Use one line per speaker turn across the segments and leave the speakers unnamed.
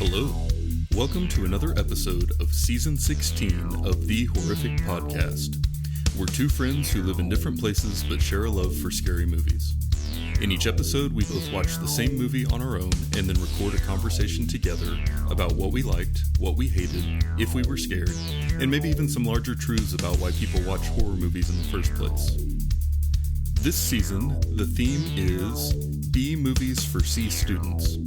Hello. Welcome to another episode of Season 16 of The Horrific Podcast. We're two friends who live in different places but share a love for scary movies. In each episode, we both watch the same movie on our own and then record a conversation together about what we liked, what we hated, if we were scared, and maybe even some larger truths about why people watch horror movies in the first place. This season, the theme is B movies for C students.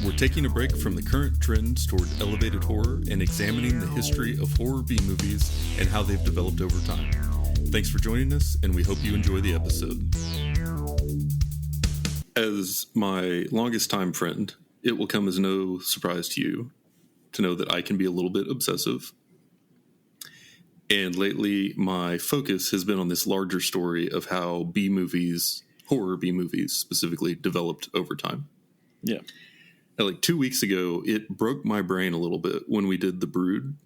We're taking a break from the current trends toward elevated horror and examining the history of horror B movies and how they've developed over time. Thanks for joining us, and we hope you enjoy the episode. As my longest time friend, it will come as no surprise to you to know that I can be a little bit obsessive. And lately, my focus has been on this larger story of how B movies, horror B movies specifically, developed over time.
Yeah.
And like 2 weeks ago, it broke my brain a little bit when we did The Brood,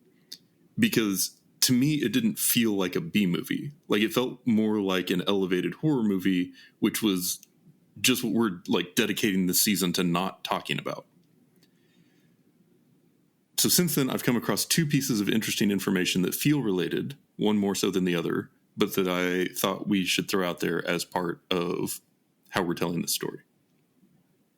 because to me, it didn't feel like a B movie. Like, it felt more like an elevated horror movie, which was just what we're like dedicating this season to not talking about. So since then, I've come across two pieces of interesting information that feel related, one more so than the other, but that I thought we should throw out there as part of how we're telling this story.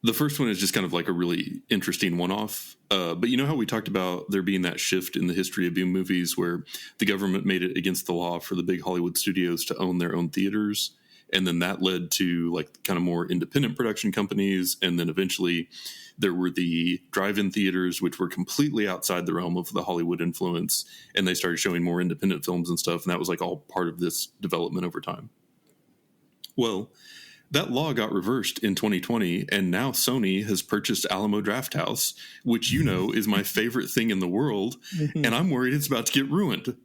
The first one is just kind of like a really interesting one-off. But you know how we talked about there being that shift in the history of B movies where the government made it against the law for the big Hollywood studios to own their own theaters? And then that led to like kind of more independent production companies. And then eventually there were the drive-in theaters, which were completely outside the realm of the Hollywood influence. And they started showing more independent films and stuff. And that was like all part of this development over time. Well, that law got reversed in 2020. And now Sony has purchased Alamo Drafthouse, which, you know, is my favorite thing in the world. And I'm worried it's about to get ruined.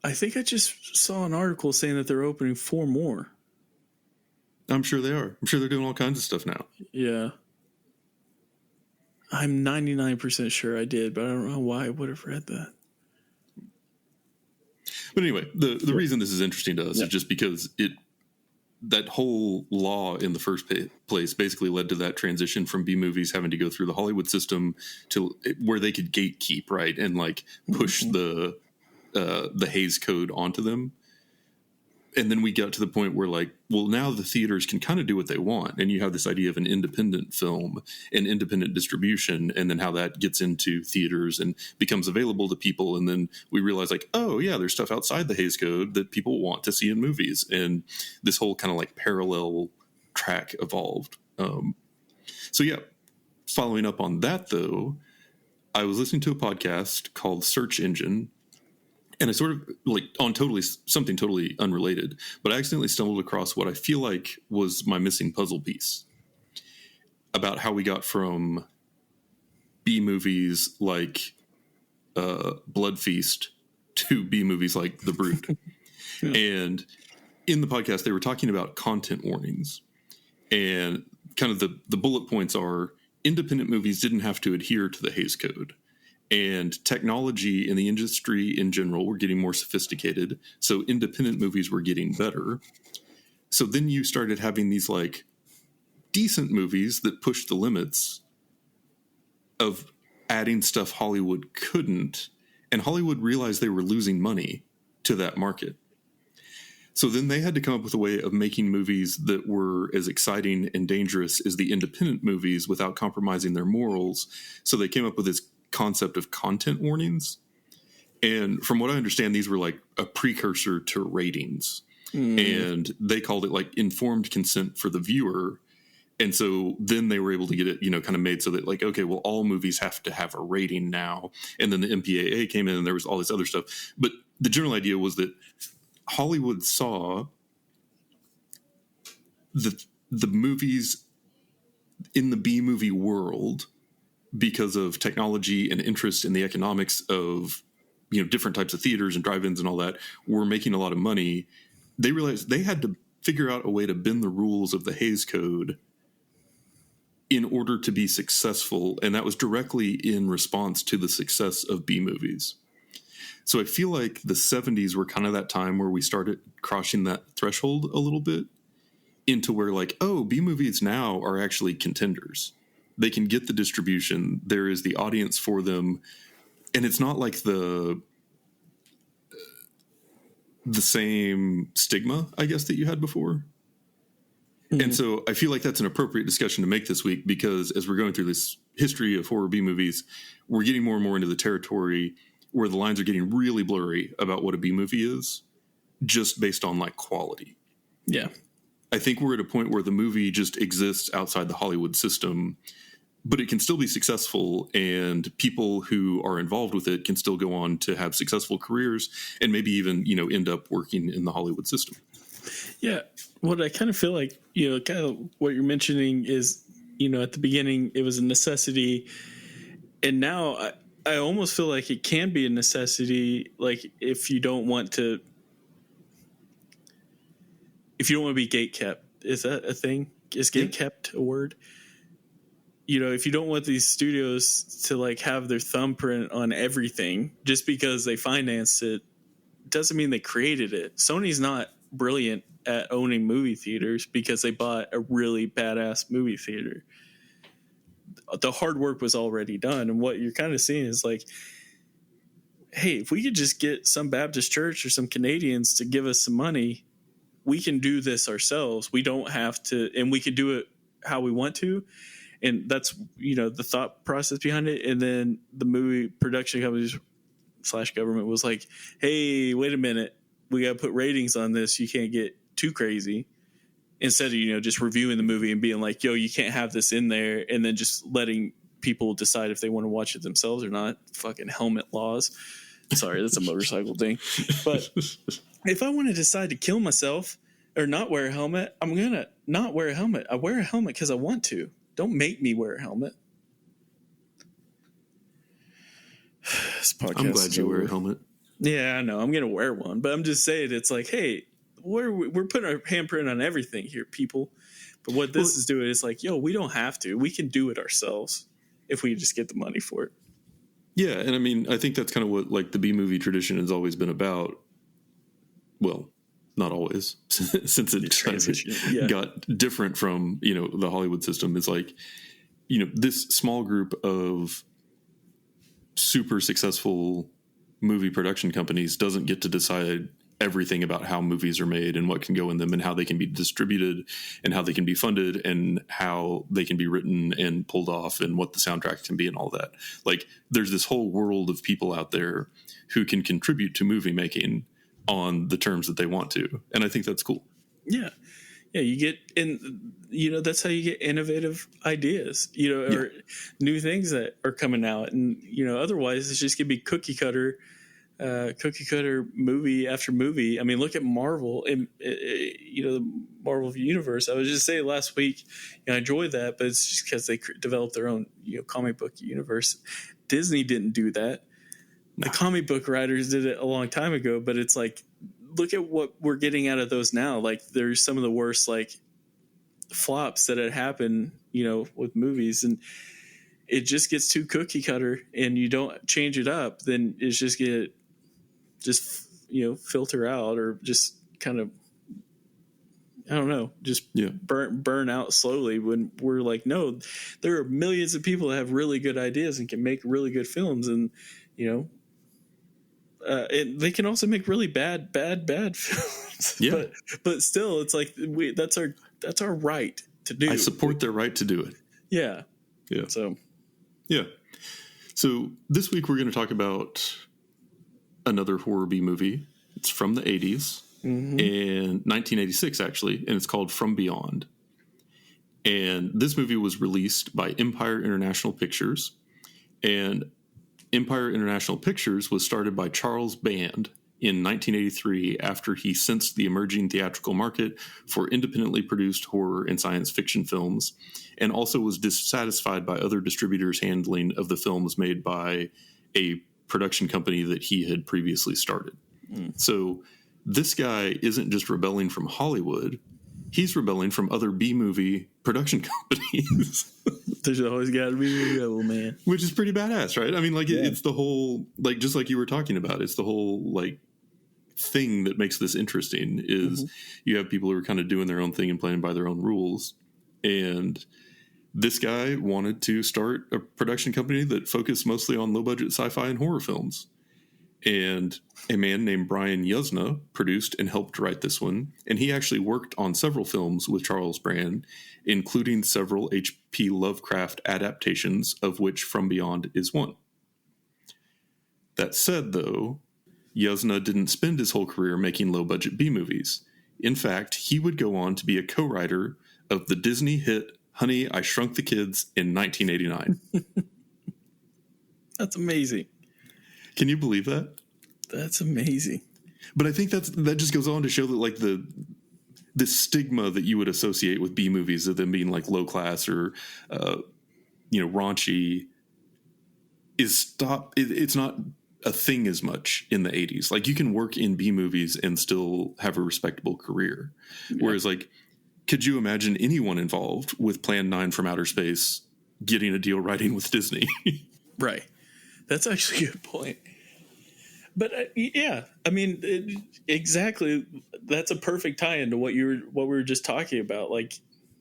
I think I just saw an article saying that they're opening 4 more.
I'm sure they are. I'm sure they're doing all kinds of stuff now.
Yeah. I'm 99% sure I did, but I don't know why I would have read that.
But anyway, the reason this is interesting to us is just because that whole law in the first place basically led to that transition from B movies having to go through the Hollywood system to where they could gatekeep, right, and like push the Hays Code onto them. And then we got to the point where like, well, now the theaters can kind of do what they want. And you have this idea of an independent film and independent distribution, and then how that gets into theaters and becomes available to people. And then we realize like, oh yeah, there's stuff outside the Hays Code that people want to see in movies. And this whole kind of like parallel track evolved. So yeah, following up on that though, I was listening to a podcast called Search Engine. And I sort of like on something totally unrelated, but I accidentally stumbled across what I feel like was my missing puzzle piece about how we got from B movies like Blood Feast to B movies like The Brood. And in the podcast, they were talking about content warnings, and kind of the bullet points are independent movies didn't have to adhere to the Hays Code. And technology in the industry in general were getting more sophisticated. So independent movies were getting better. So then you started having these like decent movies that pushed the limits of adding stuff Hollywood couldn't. And Hollywood realized they were losing money to that market. So then they had to come up with a way of making movies that were as exciting and dangerous as the independent movies without compromising their morals. So they came up with this concept of content warnings. And from what I understand, these were like a precursor to ratings. And they called it like informed consent for the viewer. And so then they were able to get it, you know, kind of made so that like, okay, well, all movies have to have a rating now. And then the MPAA came in and there was all this other stuff. But the general idea was that Hollywood saw the movies in the B movie world, because of technology and interest in the economics of, you know, different types of theaters and drive-ins and all that, were making a lot of money. They realized they had to figure out a way to bend the rules of the Hays Code in order to be successful. And that was directly in response to the success of B movies. So I feel like the 70s were kind of that time where we started crossing that threshold a little bit. into where like, oh, B movies now are actually contenders. They can get the distribution. There is the audience for them. And it's not like the same stigma, I guess, that you had before. Mm-hmm. And so I feel like that's an appropriate discussion to make this week, because as we're going through this history of horror B movies, we're getting more and more into the territory where the lines are getting really blurry about what a B movie is, just based on like quality.
Yeah.
I think we're at a point where the movie just exists outside the Hollywood system, but it can still be successful, and people who are involved with it can still go on to have successful careers and maybe even, you know, end up working in the Hollywood system.
Yeah. What I kind of feel like, you know, kind of what you're mentioning is, you know, at the beginning it was a necessity, and now I almost feel like it can be a necessity. Like if you don't want to be gatekept. Is that a thing? Is gatekept a word? You know, if you don't want these studios to like have their thumbprint on everything just because they financed it, doesn't mean they created it. Sony's not brilliant at owning movie theaters because they bought a really badass movie theater. The hard work was already done. And what you're kind of seeing is like, hey, if we could just get some Baptist church or some Canadians to give us some money, we can do this ourselves. We don't have to, and we can do it how we want to. And that's, you know, the thought process behind it. And then the movie production companies / government was like, hey, wait a minute. We got to put ratings on this. You can't get too crazy. Instead of, you know, just reviewing the movie and being like, yo, you can't have this in there. And then just letting people decide if they want to watch it themselves or not. Fucking helmet laws. Sorry, that's a motorcycle thing. But if I want to decide to kill myself or not wear a helmet, I'm going to not wear a helmet. I wear a helmet because I want to. Don't make me wear a helmet. This podcast
I'm glad you wear a helmet.
Yeah, I know. I'm going to wear one. But I'm just saying, it's like, hey, we're putting our handprint on everything here, people. But what this is doing is like, yo, we don't have to. We can do it ourselves if we just get the money for it.
Yeah, and I mean, I think that's kind of what like the B movie tradition has always been about. Well, not always, since it got different from, you know, the Hollywood system. It's like, you know, this small group of super successful movie production companies doesn't get to decide everything about how movies are made and what can go in them and how they can be distributed and how they can be funded and how they can be written and pulled off and what the soundtrack can be and all that. Like, there's this whole world of people out there who can contribute to movie making on the terms that they want to. And I think that's cool. Yeah.
Yeah. You get, and you know, that's how you get innovative ideas, you know, or new things that are coming out. And, you know, otherwise it's just gonna be cookie cutter movie after movie. I mean, look at Marvel and, you know, the Marvel universe. I was just saying last week, you know, I enjoyed that, but it's just because they developed their own, you know, comic book universe. Disney didn't do that. The comic book writers did it a long time ago, but it's like, look at what we're getting out of those now. Like, there's some of the worst, like, flops that had happened, you know, with movies, and it just gets too cookie cutter and you don't change it up, then it's just you know, filter out or just kind of, I don't know, just burn out slowly when we're like, no, there are millions of people that have really good ideas and can make really good films. And, you know, they can also make really bad films.
Yeah.
But still, it's like that's our right to do.
I support their right to do it.
Yeah.
Yeah.
So
this week we're going to talk about another horror B movie. It's from the 80s, in 1986 actually, and it's called From Beyond. And this movie was released by Empire International Pictures, and Empire International Pictures was started by Charles Band in 1983 after he sensed the emerging theatrical market for independently produced horror and science fiction films, and also was dissatisfied by other distributors' handling of the films made by a production company that he had previously started. So this guy isn't just rebelling from Hollywood, he's rebelling from other B-movie production companies.
There's always got to be a rebel, man.
Which is pretty badass, right? I mean, like, it's the whole, like, just like you were talking about, it's the whole, like, thing that makes this interesting is you have people who are kind of doing their own thing and playing by their own rules. And this guy wanted to start a production company that focused mostly on low-budget sci-fi and horror films. And a man named Brian Yuzna produced and helped write this one. And he actually worked on several films with Charles Brand, including several H.P. Lovecraft adaptations, of which From Beyond is one. That said, though, Yuzna didn't spend his whole career making low-budget B-movies. In fact, he would go on to be a co-writer of the Disney hit Honey, I Shrunk the Kids in 1989.
That's amazing.
Can you believe that?
That's amazing.
But I think that just goes on to show that, like, the stigma that you would associate with B movies of them being like low class or raunchy it's not a thing as much in the 80s. Like, you can work in B movies and still have a respectable career. Yeah. Whereas, like, could you imagine anyone involved with Plan 9 from Outer Space getting a deal writing with Disney?
Right. That's actually a good point. But yeah, I mean, exactly. That's a perfect tie-in to what we were just talking about. Like,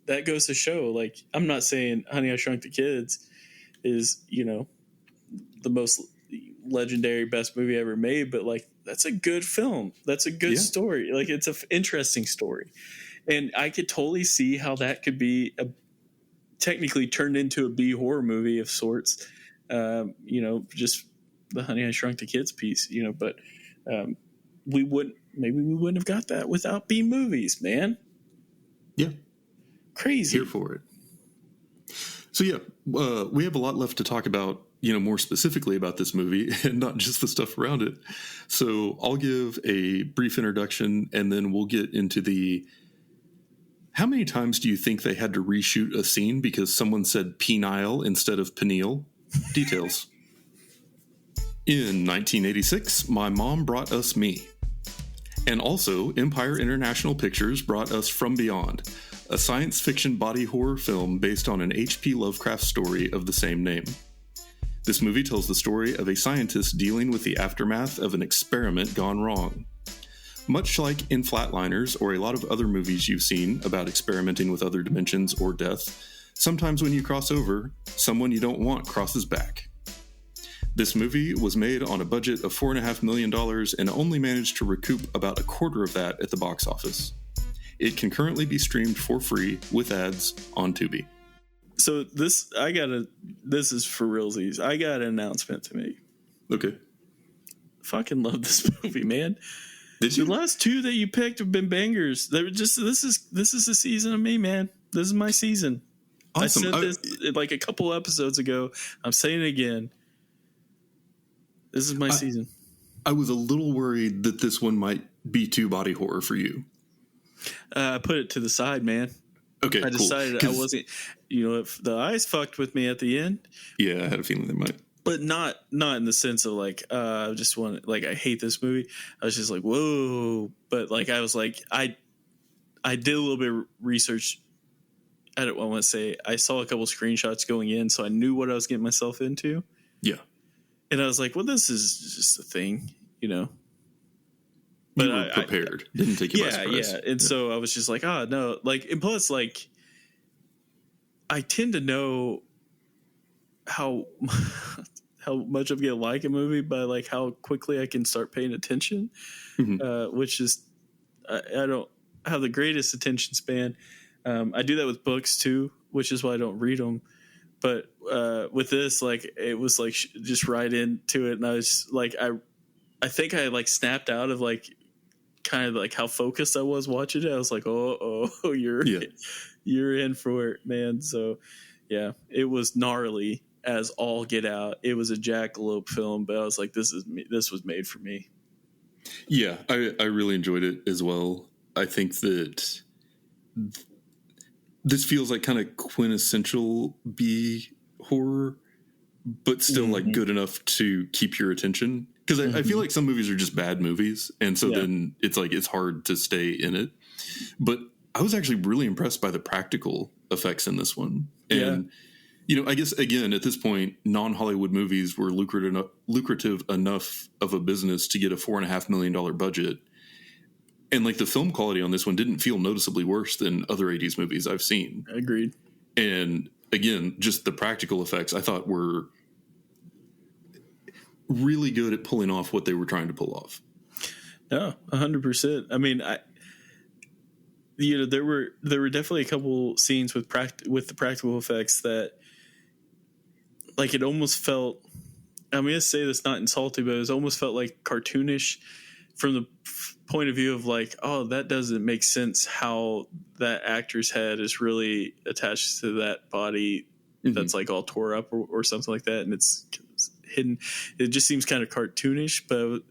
that goes to show. Like, I'm not saying Honey, I Shrunk the Kids is, the most legendary best movie ever made, but like, that's a good film. That's a good story. Like, it's an interesting story, and I could totally see how that could be technically turned into a B horror movie of sorts. Just the Honey, I Shrunk the Kids piece, but we wouldn't have got that without B movies, man.
Yeah.
Crazy.
Here for it. So yeah, we have a lot left to talk about, more specifically about this movie and not just the stuff around it. So I'll give a brief introduction and then we'll get into how many times do you think they had to reshoot a scene because someone said penile instead of pineal? Details. In 1986, my mom brought us Me. And also, Empire International Pictures brought us From Beyond, a science fiction body horror film based on an H.P. Lovecraft story of the same name. This movie tells the story of a scientist dealing with the aftermath of an experiment gone wrong. Much like in Flatliners or a lot of other movies you've seen about experimenting with other dimensions or death, sometimes when you cross over, someone you don't want crosses back. This movie was made on a budget of $4.5 million and only managed to recoup about a quarter of that at the box office. It can currently be streamed for free with ads on Tubi.
So this is for realsies. I got an announcement to make.
Okay.
Fucking love this movie, man.
Did you?
The last two that you picked have been bangers. They were just this is the season of me, man. This is my season.
Awesome.
I said this like a couple episodes ago. I'm saying it again. This is my season.
I was a little worried that this one might be too body horror for you.
I put it to the side, man.
Okay,
I decided I wasn't. If the eyes fucked with me at the end.
Yeah, I had a feeling they might.
But not in the sense of like I just want I hate this movie. I was just like, whoa. But like I was like I did a little bit of research. I want to say I saw a couple screenshots going in, so I knew what I was getting myself into.
Yeah.
And I was like, well, this is just a thing, But
you were prepared. Didn't take you by surprise.
Yeah. And so I was just like, no. Like, and plus, like, I tend to know how much I'm going to like a movie by, like, how quickly I can start paying attention, which is, I don't have the greatest attention span. I do that with books, too, which is why I don't read them. But with this, like, it was like just right into it, and I was like, I think I like snapped out of like kind of like how focused I was watching it. I was like, oh, you're in for it, man. So yeah, it was gnarly as all get out. It was a jackalope film, but I was like, this was made for me.
Yeah, I really enjoyed it as well. I think that this feels like kind of quintessential B horror, but still like good enough to keep your attention. Because I feel like some movies are just bad movies, and so then it's like it's hard to stay in it. But I was actually really impressed by the practical effects in this one, and I guess, again, at this point, non-Hollywood movies were lucrative enough of a business to get a $4.5 million budget. And like the film quality on this one didn't feel noticeably worse than other 80s movies I've seen.
Agreed.
And again, just the practical effects I thought were really good at pulling off what they were trying to pull off.
No, 100%. I mean, there were definitely a couple scenes with the practical effects that, like, it almost felt, I'm going to say this not insulting, but it almost felt like cartoonish from the point of view of like, oh, that doesn't make sense how that actor's head is really attached to that body that's like all tore up or something like that, and it's hidden. It just seems kind of cartoonish, but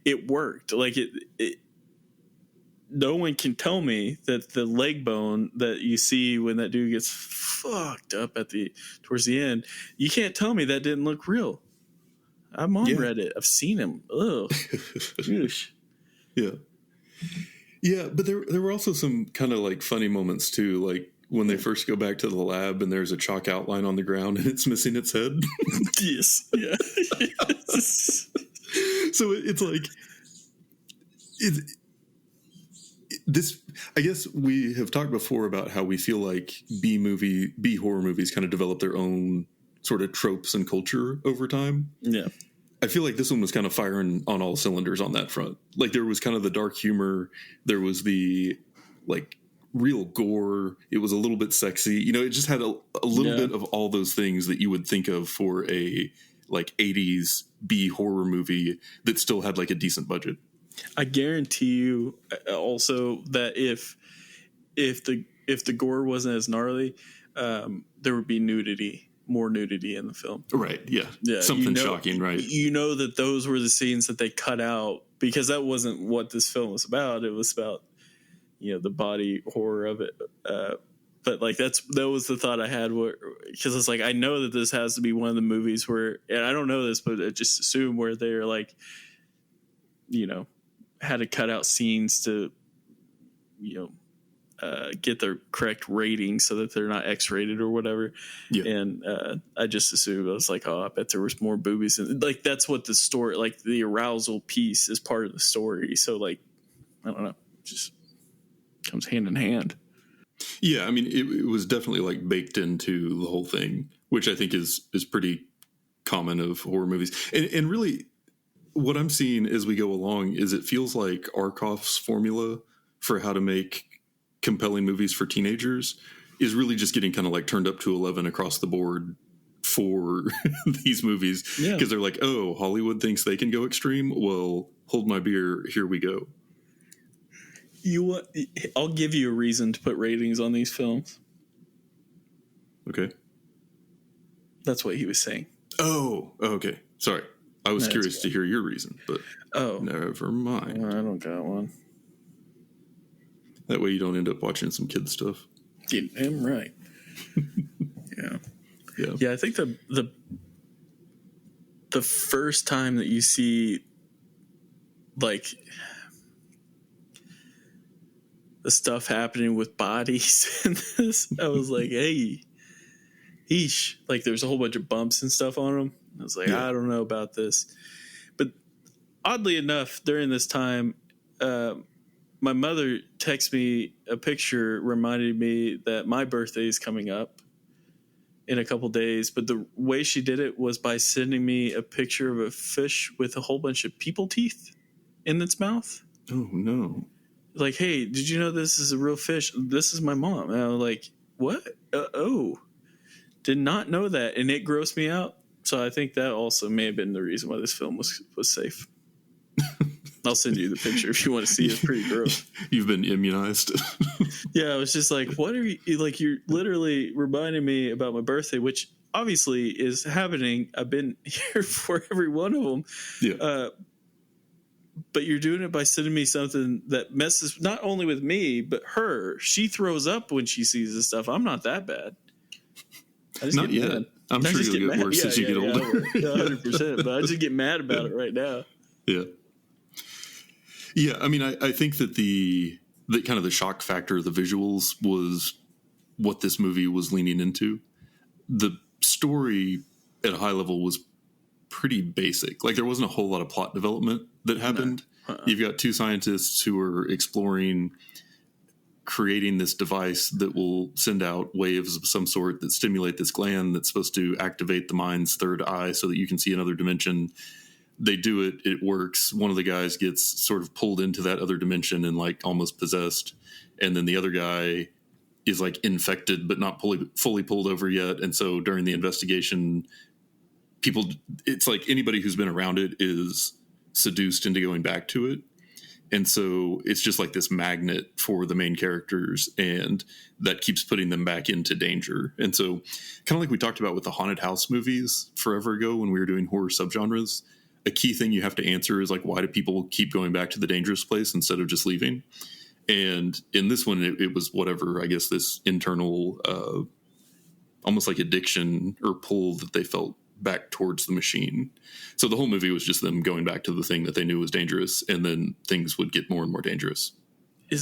it worked. Like it no one can tell me that the leg bone that you see when that dude gets fucked up towards the end, you can't tell me that didn't look real. I'm on Reddit. I've seen him. Ugh.
Yeah, but there were also some kind of like funny moments too, like when they first go back to the lab and there's a chalk outline on the ground and it's missing its head.
Yes. Yeah. Yes.
So it's like this. I guess we have talked before about how we feel like B horror movies kind of develop their own sort of tropes and culture over time.
Yeah.
I feel like this one was kind of firing on all cylinders on that front. Like there was kind of the dark humor. There was the like real gore. It was a little bit sexy. It just had a little bit of all those things that you would think of for a like 80s B horror movie that still had like a decent budget.
I guarantee you also that if the gore wasn't as gnarly, there would be more nudity in the film.
Right. Yeah. Something shocking, right?
That those were the scenes that they cut out because that wasn't what this film was about. It was about, the body horror of it. But like, that was the thought I had because it's like, I know that this has to be one of the movies where, and I don't know this, but I just assume where they're like, had to cut out scenes to, get the correct rating so that they're not X-rated or whatever. Yeah. And I just assumed, I was like, oh, I bet there was more boobies. And like, that's what the story, like the arousal piece is part of the story. So like, I don't know, just comes hand in hand.
Yeah. I mean, it was definitely like baked into the whole thing, which I think is pretty common of horror movies. And really what I'm seeing as we go along is it feels like Arkoff's formula for how to make compelling movies for teenagers is really just getting kind of like turned up to 11 across the board for these movies because they're like, oh, Hollywood thinks they can go extreme. Well, hold my beer. Here we go.
I'll give you a reason to put ratings on these films.
Okay.
That's what he was saying.
Oh, okay. Sorry. I was curious to hear your reason, but never mind.
I don't got one.
That way you don't end up watching some kid stuff.
Damn right. Yeah. I think the first time that you see like the stuff happening with bodies in this, I was like, hey, eesh. Like there's a whole bunch of bumps and stuff on them. I was like, I don't know about this. But oddly enough, during this time, my mother texted me a picture reminding me that my birthday is coming up in a couple days. But the way she did it was by sending me a picture of a fish with a whole bunch of people teeth in its mouth.
Oh, no.
Like, hey, did you know this is a real fish? This is my mom. And I was like, what? Did not know that. And it grossed me out. So I think that also may have been the reason why this film was safe. I'll send you the picture if you want to see it. It's pretty gross.
You've been immunized.
Yeah, I was just like, what are you like? You're literally reminding me about my birthday, which obviously is happening. I've been here for every one of them. Yeah. But you're doing it by sending me something that messes not only with me, but her. She throws up when she sees this stuff. I'm not that bad.
Not yet. Mad. I'm sure you'll get worse as you get older.
100%. But I just get mad about it right now.
Yeah. Yeah, I mean, I think that the kind of the shock factor of the visuals was what this movie was leaning into. The story at a high level was pretty basic. Like there wasn't a whole lot of plot development that happened. No. You've got two scientists who are exploring creating this device that will send out waves of some sort that stimulate this gland that's supposed to activate the mind's third eye so that you can see another dimension. They do it. It works. One of the guys gets sort of pulled into that other dimension and like almost possessed. And then the other guy is like infected, but not fully pulled over yet. And so during the investigation, it's like anybody who's been around it is seduced into going back to it. And so it's just like this magnet for the main characters, and that keeps putting them back into danger. And so kind of like we talked about with the haunted house movies forever ago when we were doing horror subgenres, a key thing you have to answer is like, why do people keep going back to the dangerous place instead of just leaving? And in this one, it was whatever, I guess, this internal, almost like addiction or pull that they felt back towards the machine. So the whole movie was just them going back to the thing that they knew was dangerous, and then things would get more and more dangerous. Do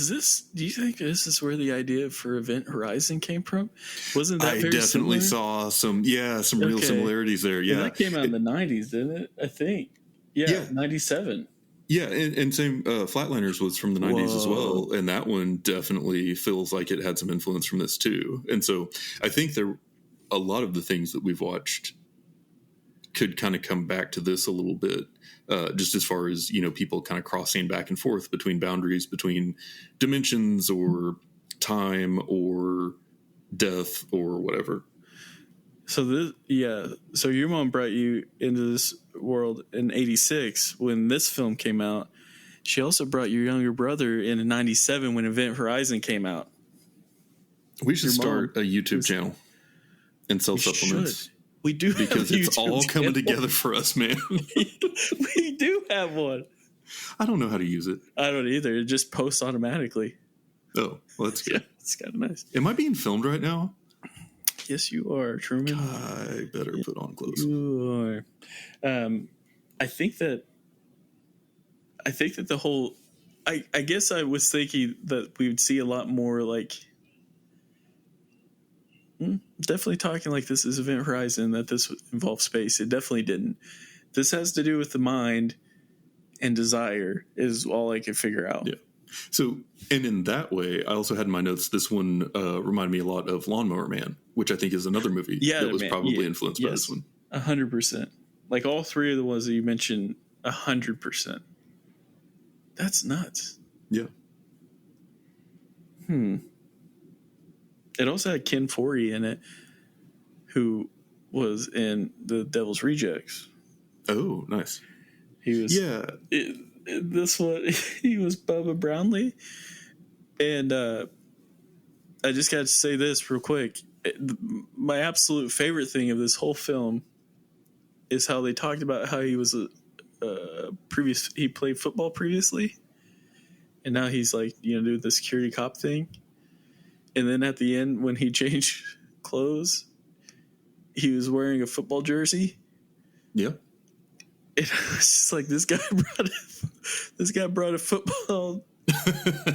you think this is where the idea for Event Horizon came from? Wasn't that
I
very
definitely
similar?
saw some real similarities there. Yeah.
And that came out in the 90s, didn't it? I think. Yeah. 97.
Yeah. And same, Flatliners was from the 90s as well. And that one definitely feels like it had some influence from this too. And so I think a lot of the things that we've watched could kind of come back to this a little bit, just as far as, people kind of crossing back and forth between boundaries, between dimensions or time or death or whatever.
So so your mom brought you into this world in 86 when this film came out. She also brought your younger brother in 97 when Event Horizon came out.
We should start a YouTube channel and sell supplements.
Should. We do,
because it's all coming together for us, man.
We do have one.
I don't know how to use it.
I don't either. It just posts automatically.
Oh, well, that's good.
Yeah, it's kind of nice.
Am I being filmed right now?
Yes, you are, Truman.
I better put on clothes.
You are. I think that the whole. I guess I was thinking that we would see a lot more like. Definitely talking like this is Event Horizon, that this involves space. It definitely didn't. This has to do with the mind and desire is all I could figure out.
Yeah. So, and in that way, I also had in my notes, this one reminded me a lot of Lawnmower Man, which I think is another movie that was probably influenced by this one.
100%. Like all three of the ones that you mentioned, 100%. That's nuts.
Yeah.
It also had Ken Foree in it, who was in The Devil's Rejects.
Oh, nice.
He was. Yeah. This one, he was Bubba Brownlee. And I just got to say this real quick. My absolute favorite thing of this whole film is how they talked about how he was he played football previously. And now he's like, doing the security cop thing. And then at the end, when he changed clothes, he was wearing a football jersey.
Yeah.
It was just like this guy brought a football.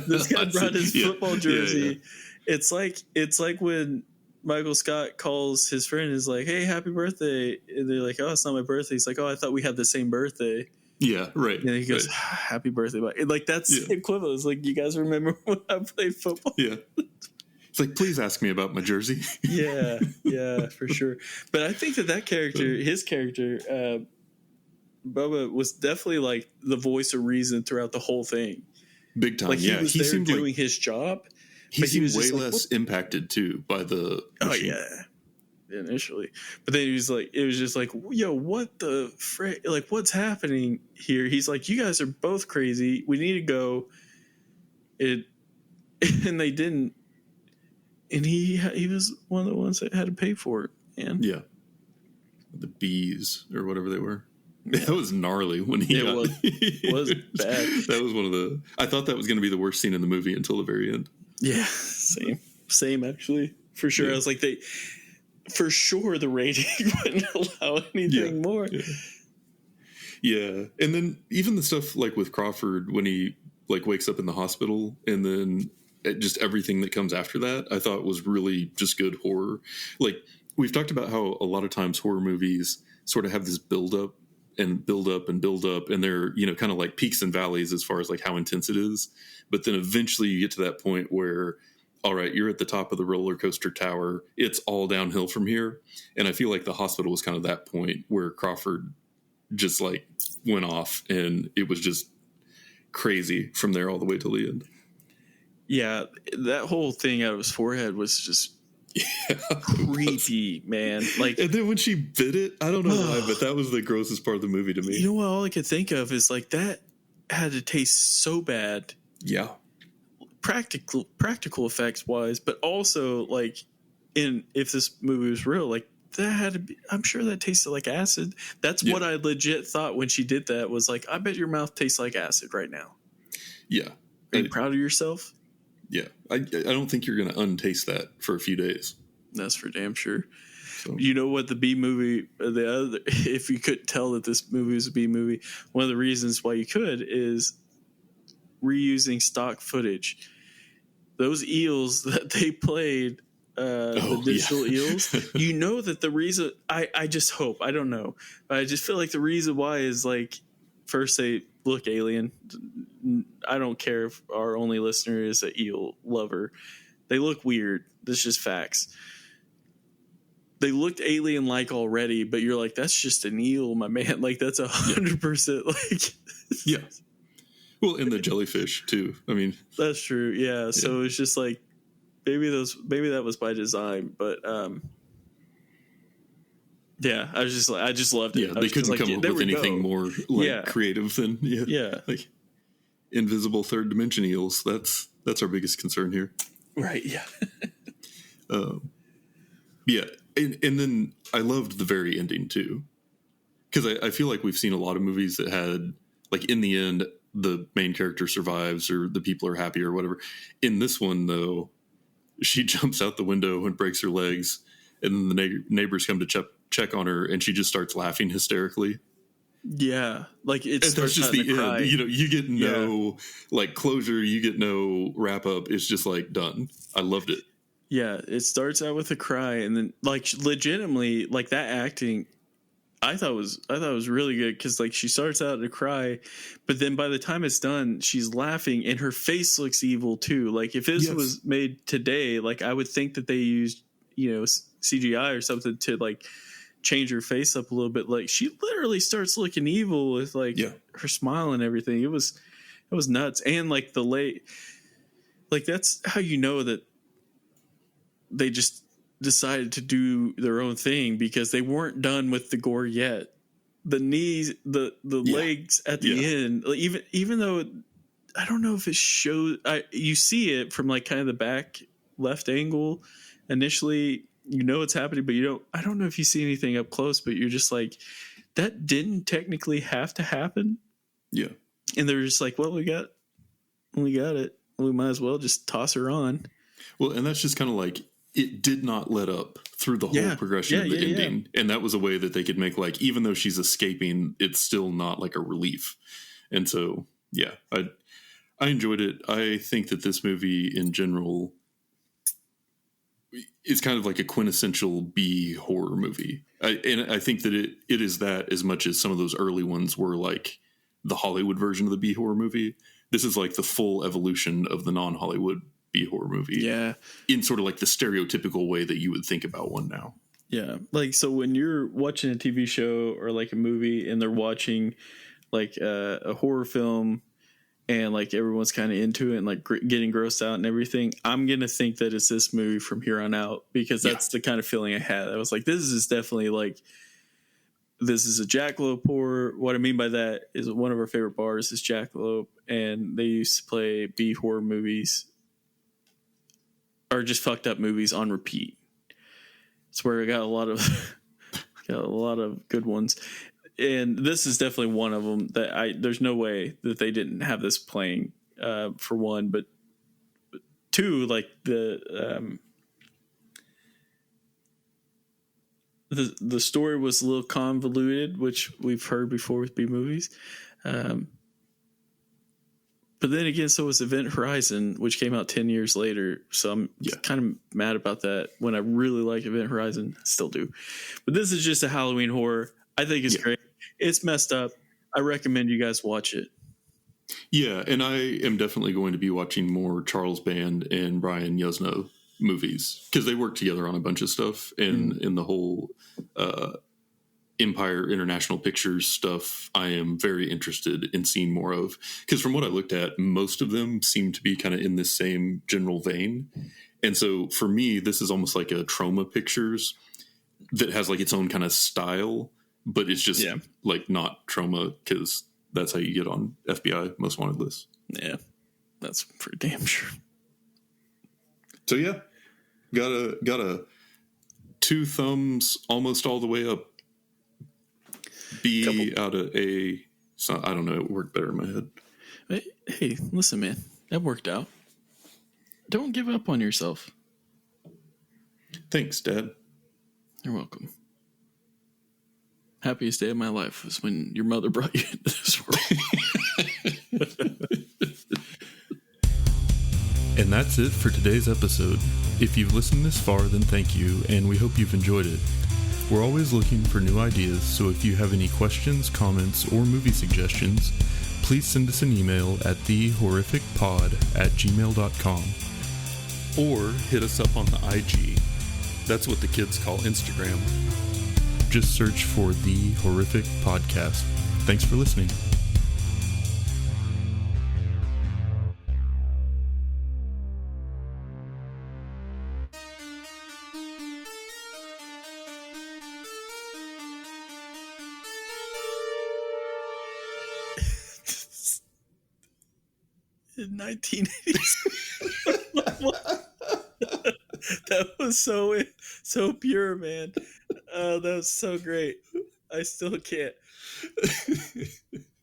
This guy brought his football jersey. Yeah. It's like when Michael Scott calls his friend and is like, "Hey, happy birthday!" And they're like, "Oh, it's not my birthday." He's like, "Oh, I thought we had the same birthday."
Yeah, right.
And he goes, "Happy birthday!" Like that's the equivalent. It's like, you guys remember when I played football?
Yeah. It's like, please ask me about my jersey.
yeah, for sure. But I think that character, his character, Bubba, was definitely like the voice of reason throughout the whole thing.
Big time.
Like he was there doing his job.
He seemed way less impacted too by the machine.
Oh yeah, initially. But then it was just like, yo, what the frick? Like, what's happening here? He's like, you guys are both crazy. We need to go. And they didn't. And he was one of the ones that had to pay for it, man.
Yeah. The bees or whatever they were. Yeah. That was gnarly when he got...
It was bad.
That was one of the... I thought that was going to be the worst scene in the movie until the very end.
Yeah, same actually. For sure. Yeah. I was like, for sure the rating wouldn't allow anything more.
Yeah. And then even the stuff like with Crawford when he like wakes up in the hospital and then... just everything that comes after that, I thought was really just good horror. Like we've talked about how a lot of times horror movies sort of have this build up and build up and build up, and they're, you know, kind of like peaks and valleys as far as like how intense it is. But then eventually you get to that point where, all right, you're at the top of the roller coaster tower. It's all downhill from here. And I feel like The Hospital was kind of that point where Crawford just like went off, and it was just crazy from there all the way till the end.
Yeah, that whole thing out of his forehead was just creepy, man. Like,
and then when she bit it, I don't know why, but that was the grossest part of the movie to me.
You know what? All I could think of is like that had to taste so bad.
Yeah,
practical effects wise, but also like if this movie was real, like that had to be. I'm sure that tasted like acid. That's what I legit thought when she did that. Was like, I bet your mouth tastes like acid right now.
Yeah,
are you proud of yourself?
Yeah, I don't think you're going to untaste that for a few days.
That's for damn sure. So. You know what, the B movie, if you couldn't tell that this movie was a B movie, one of the reasons why you could is reusing stock footage. Those eels that they played, the digital eels, you know that the reason, I just hope, I don't know, but I just feel like the reason why is like, first they look alien. I don't care if our only listener is an eel lover. They look weird. That's just facts. They looked alien-like already, but you're like, that's just an eel, my man. Like, that's 100% like...
Yeah. Well, and the jellyfish, too. I mean...
That's true, yeah. So it's just like, maybe that was by design, but... Yeah, I just loved it.
Yeah, they couldn't come up with anything more creative than like invisible third dimension eels. That's our biggest concern here.
Right. Yeah.
Yeah, and then I loved the very ending too, because I feel like we've seen a lot of movies that had like in the end the main character survives or the people are happy or whatever. In this one though, she jumps out the window and breaks her legs, and then the neighbors come to check on her, and she just starts laughing hysterically.
Yeah, like it's
just the end. Cry. You know, you get no like closure, you get no wrap up. It's just like done. I loved it.
Yeah, it starts out with a cry, and then like legitimately, like that acting, I thought was really good because like she starts out to cry, but then by the time it's done, she's laughing, and her face looks evil too. Like if this was made today, like I would think that they used CGI or something to like change her face up a little bit. Like she literally starts looking evil with like her smile and everything. It was nuts. And like like that's how you know that they just decided to do their own thing, because they weren't done with the gore yet. The knees, the legs at the end, even though I don't know if it shows, you see it from like kind of the back left angle initially, you know what's happening, but I don't know if you see anything up close, but you're just like, that didn't technically have to happen.
Yeah.
And they're just like, well, we got it. We might as well just toss her on.
Well, and that's just kind of like, it did not let up through the whole progression of the ending. And that was a way that they could make like, even though she's escaping, it's still not like a relief. And so, yeah, I enjoyed it. I think that this movie in general is kind of like a quintessential B horror movie. And I think that it is that as much as some of those early ones were like the Hollywood version of the B horror movie. This is like the full evolution of the non-Hollywood B horror movie.
Yeah.
In sort of like the stereotypical way that you would think about one now.
Yeah. Like, so when you're watching a TV show or like a movie and they're watching like a horror film and like everyone's kind of into it and like getting grossed out and everything, I'm going to think that it's this movie from here on out, because that's the kind of feeling I had. I was like, this is definitely like, this is a Jackalope horror. What I mean by that is one of our favorite bars is Jackalope, and they used to play B horror movies or just fucked up movies on repeat. It's where I got a lot of good ones. And this is definitely one of them that there's no way that they didn't have this playing, for one, but two, like the story was a little convoluted, which we've heard before with B movies. But But then again, so was Event Horizon, which came out 10 years later. So I'm kind of mad about that when I really like Event Horizon. Still do. But this is just a Halloween horror. I think it's great. It's messed up. I recommend you guys watch it.
Yeah, and I am definitely going to be watching more Charles Band and Brian Yuzna movies because they work together on a bunch of stuff. And in the whole Empire International Pictures stuff, I am very interested in seeing more of, because from what I looked at, most of them seem to be kind of in this same general vein. And so for me, this is almost like a Trauma Pictures that has like its own kind of style, but it's just like not Trauma, because that's how you get on FBI Most Wanted list.
Yeah, that's for damn sure.
So yeah, got a 2 thumbs almost all the way up. B out of A. So I don't know. It worked better in my head.
Hey, listen, man. That worked out. Don't give up on yourself.
Thanks, Dad.
You're welcome. Happiest day of my life was when your mother brought you into this world.
And that's it for today's episode. If you've listened this far, then thank you, and we hope you've enjoyed it. We're always looking for new ideas, so if you have any questions, comments, or movie suggestions, please send us an email at thehorrificpod@gmail.com or hit us up on the IG. That's what the kids call Instagram. Just search for The Horrific Podcast. Thanks for listening.
In 1980s. That was so pure, man. That was so great. I still can't.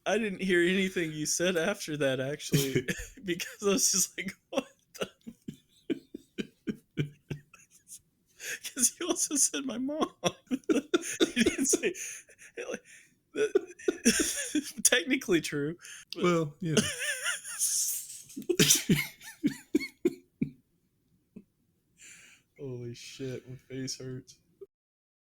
I didn't hear anything you said after that, actually, because I was just like, what the? Because you also said my mom. You didn't say, like, technically true.
But... Well, yeah.
Holy shit, my face hurts.